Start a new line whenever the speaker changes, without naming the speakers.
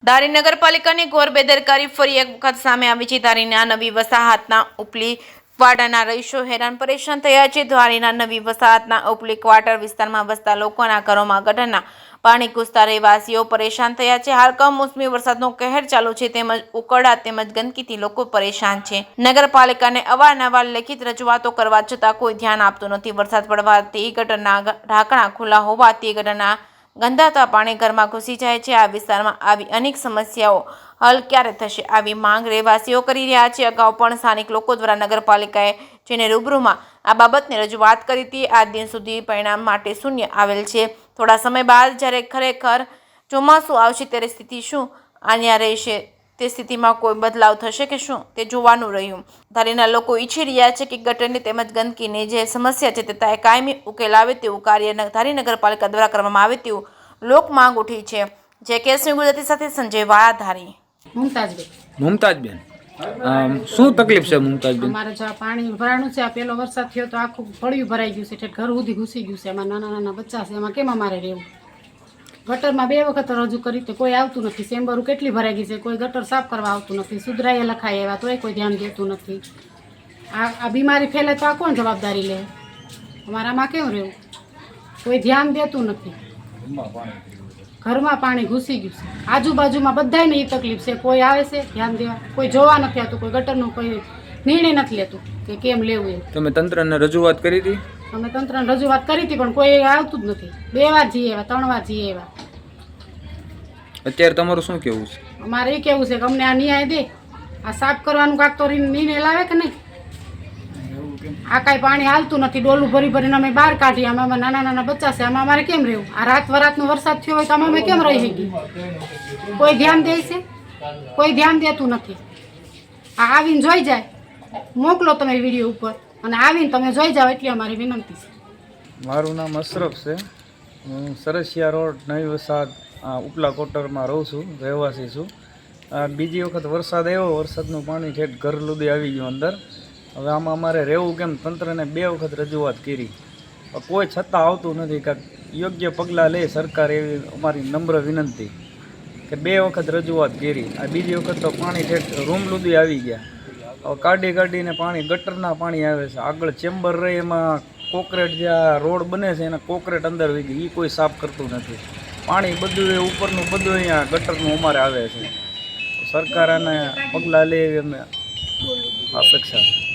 ધારી નગરપાલિકાની ઘોર બેદરકારી ફરી એક વખત સામે આવી છે। ધારીના નવી વસાહતના ઉપલી ક્વાર્ટરના રહીશો હેરાન પરેશાન થયા છે। ધારીના નવી વસાહતના ઉપલી ક્વાર્ટર વિસ્તારમાં વસતા લોકોના ઘરોમાં ગટરના પાણી ઘૂસતા રહેવાસીઓ પરેશાન થયા છે। હાલ કમોસમી વરસાદનો કહેર ચાલુ છે, તેમજ ઉકરડા તેમજ ગંદકીથી લોકો પરેશાન છે। નગરપાલિકાને અવારનવાર લેખિત રજૂઆતો કરવા છતાં કોઈ ધ્યાન આપતું નથી। વરસાદ પડવાથી ગટરના ઢાંકણા ખુલ્લા હોવાથી ગટરના ગંધાતા પાણી ઘરમાં ઘૂસી જાય છે। આ વિસ્તારમાં આવી અનેક સમસ્યાઓ હલ ક્યારે થશે, આવી માંગ રહેવાસીઓ કરી રહ્યા છે। અગાઉ પણ સ્થાનિક લોકો દ્વારા નગરપાલિકાએ જેને રૂબરૂમાં આ બાબતની રજૂઆત કરી હતી, આ દિન સુધી પરિણામ માટે શૂન્ય આવેલ છે। થોડા સમય બાદ જ્યારે ખરેખર ચોમાસું આવશે ત્યારે સ્થિતિ શું આન્યા રહેશે, તે સ્થિતિમાં કોઈ બદલાવ થશે કે શું, તે જોવાનું રહ્યું। ધારીના લોકો ઈચ્છી રહ્યા છે કે ગટરની તેમજ ગંદકીની જે સમસ્યા છે તે કાયમી ઉકેલ આવે તેવું કાર્ય ધારી નગરપાલિકા દ્વારા કરવામાં આવે તેવું લોક માંગ ઉઠી છે। જે કેસની ગુજરાતી સાથે સંજય વાળા, ધારી।
મુમતાજબેન, શું તકલીફ છે મુમતાજબેન?
અમારે જો પાણી ભરાણું છે, આ પેલો વરસાદ થયો તો આખું ફળિયું ભરાઈ ગયું છે, એટલે ઘર સુધી ઘૂસી ગયું છે। એમાં નાના નાના બચ્ચા છે, એમાં કેમ અમારે રહેવું? ગટરમાં 2 વખત રજૂ કરી તો કોઈ આવતું નથી। ચેમ્બરો કેટલી ભરાઈ ગઈ છે, કોઈ ગટર સાફ કરવા આવતું નથી। સુધરાઈએ લખાય એવા તોય કોઈ ધ્યાન દેતું નથી। આ બીમારી ફેલે તો આ કોણ જવાબદારી લે? અમારામાં કેમ રહેવું? કોઈ ધ્યાન દેતું નથી। ઘરમાં પાણી ઘૂસી ગયું છે, આજુબાજુમાં બધાને એ તકલીફ છે, કોઈ આવે છે ધ્યાન દેવા, કોઈ જોવા નથી આવતું, કોઈ ગટરનું કોઈ નિર્ણય નથી લેતું કે કેમ લેવું એમ।
તમે તંત્રને રજૂઆત કરી હતી?
અમે તંત્રને રજૂઆત કરી હતી પણ કોઈ આવતું જ નથી। 2 વાર જઈએ એવા, 3 વાર જઈએ એવા।
અત્યારે તમારું શું કેવું છે?
અમારે એ કેવું છે કે અમને આ ન્યાય દે, આ સાફ કરવાનું કાંક તો નિર્ણય લાવે કે નહીં। આ કાંઈ પાણી હાલતું નથી, ડોલું ભરી ભરીને અમે બહાર કાઢીએ। આમાં નાના નાના બચ્ચા છે, આમાં અમારે કેમ રહેવું? આ રાતનો વરસાદ થયો હોય તો અમે કેમ રહી શકીએ? કોઈ ધ્યાન દે છે? કોઈ ધ્યાન દેતું નથી। આ આવીને જોઈ જાય, મોકલો તમે વિડીયો ઉપર, અને આવીને તમે જોઈ જાઓ એટલી અમારી વિનંતી છે।
મારું નામ અશરફ છે, હું સરસિયા રોડ નવી વસાહત ઉપલા ક્વાર્ટરમાં રહું છું, રહેવાસી છું। બીજી વખત વરસાદ આવ્યો, વરસાદનું પાણી ઠેઠ ઘર સુધી આવી ગયું અંદર। હવે આમાં અમારે રહેવું કેમ? તંત્રને 2 વખત રજૂઆત કરી, કોઈ છતાં આવતું નથી। કાંઈક યોગ્ય પગલાં લે સરકાર, એવી અમારી નમ્ર વિનંતી કે 2 વખત રજૂઆત કરી। આ બીજી વખત તો પાણી ઠેઠ રૂમ સુધી આવી ગયા। હવે કાઢીને પાણી ગટરના પાણી આવે છે। આગળ ચેમ્બર રહે એમાં કોકરેટ, જે આ રોડ બને છે એના કોકરેટ અંદર વહી ગઈ, એ કોઈ સાફ કરતું નથી। પાણી બધું એ ઉપરનું બધું અહીંયા ગટરનું અમારે આવે છે। સરકાર આને પગલાં લે એવી અમે અપેક્ષા છે।